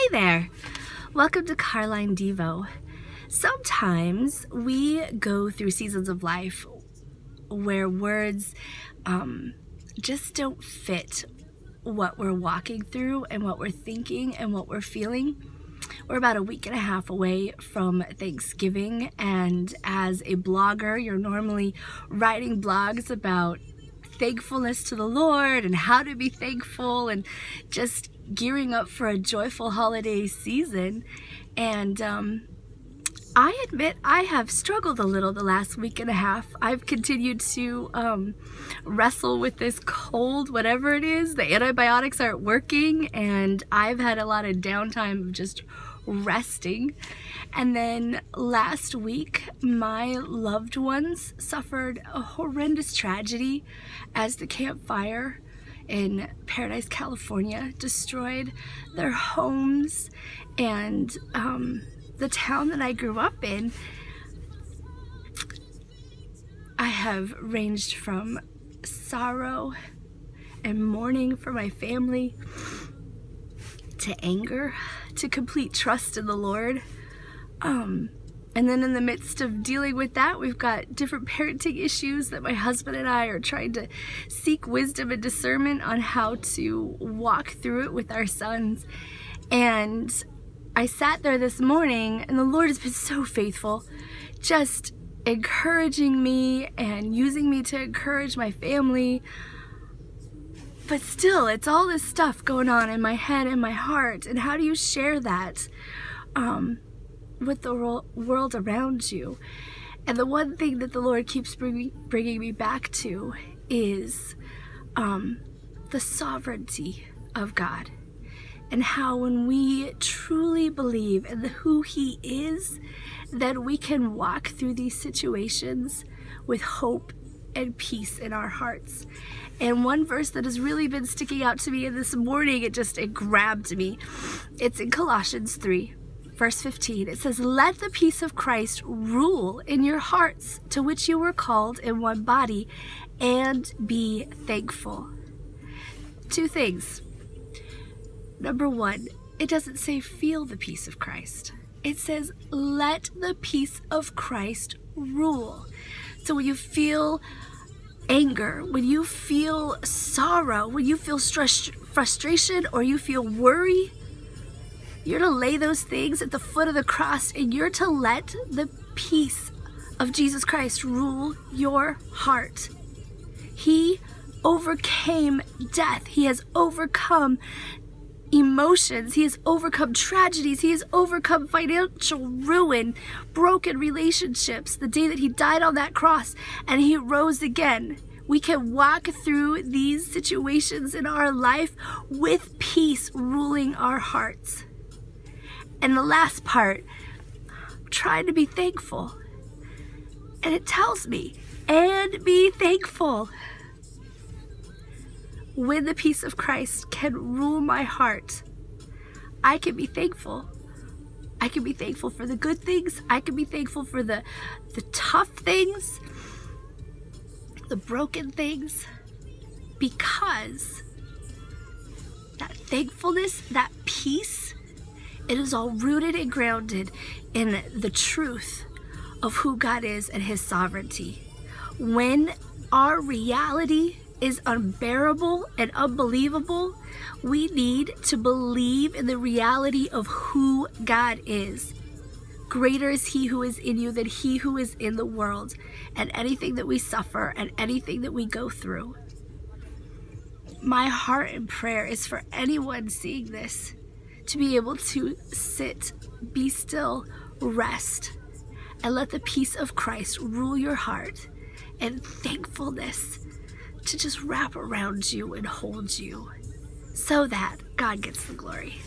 Hey there! Welcome to Carline Devo. Sometimes we go through seasons of life where words just don't fit what we're walking through and what we're thinking and what we're feeling. We're about a week and a half away from Thanksgiving, and as a blogger, you're normally writing blogs about thankfulness to the Lord and how to be thankful and just gearing up for a joyful holiday season. And I admit I have struggled a little the last week and a half. I've continued to wrestle with this cold, whatever it is. The antibiotics aren't working, and I've had a lot of downtime of just resting. And then last week, my loved ones suffered a horrendous tragedy as the Camp Fire in Paradise, California destroyed their homes and the town that I grew up in. I have ranged from sorrow and mourning for my family to anger to complete trust in the Lord. And then in the midst of dealing with that, we've got different parenting issues that my husband and I are trying to seek wisdom and discernment on how to walk through it with our sons. And I sat there this morning, and the Lord has been so faithful, just encouraging me and using me to encourage my family. But still, it's all this stuff going on in my head and my heart. And how do you share that with the world around you? And the one thing that the Lord keeps bringing me back to is the sovereignty of God. And how when we truly believe in who He is, that we can walk through these situations with hope and peace in our hearts. And one verse that has really been sticking out to me this morning, it grabbed me. It's in Colossians 3, verse 15. It says, "Let the peace of Christ rule in your hearts, to which you were called in one body, and be thankful." Two things. Number one, it doesn't say feel the peace of Christ. It says let the peace of Christ rule. So when you feel anger, when you feel sorrow, when you feel frustration, or you feel worry, you're to lay those things at the foot of the cross, and you're to let the peace of Jesus Christ rule your heart. He overcame death. He has overcome emotions. He has overcome tragedies. He has overcome financial ruin, broken relationships. The day that He died on that cross and He rose again, we can walk through these situations in our life with peace ruling our hearts. And the last part, trying to be thankful. And it tells me, and be thankful. When the peace of Christ can rule my heart, I can be thankful. I can be thankful for the good things. I can be thankful for the tough things, the broken things, because that thankfulness, that peace, it is all rooted and grounded in the truth of who God is and His sovereignty. When our reality is unbearable and unbelievable, we need to believe in the reality of who God is. Greater is He who is in you than he who is in the world, and anything that we suffer and anything that we go through. My heart and prayer is for anyone seeing this to be able to sit, be still, rest, and let the peace of Christ rule your heart, and thankfulness to just wrap around you and hold you, so that God gets the glory.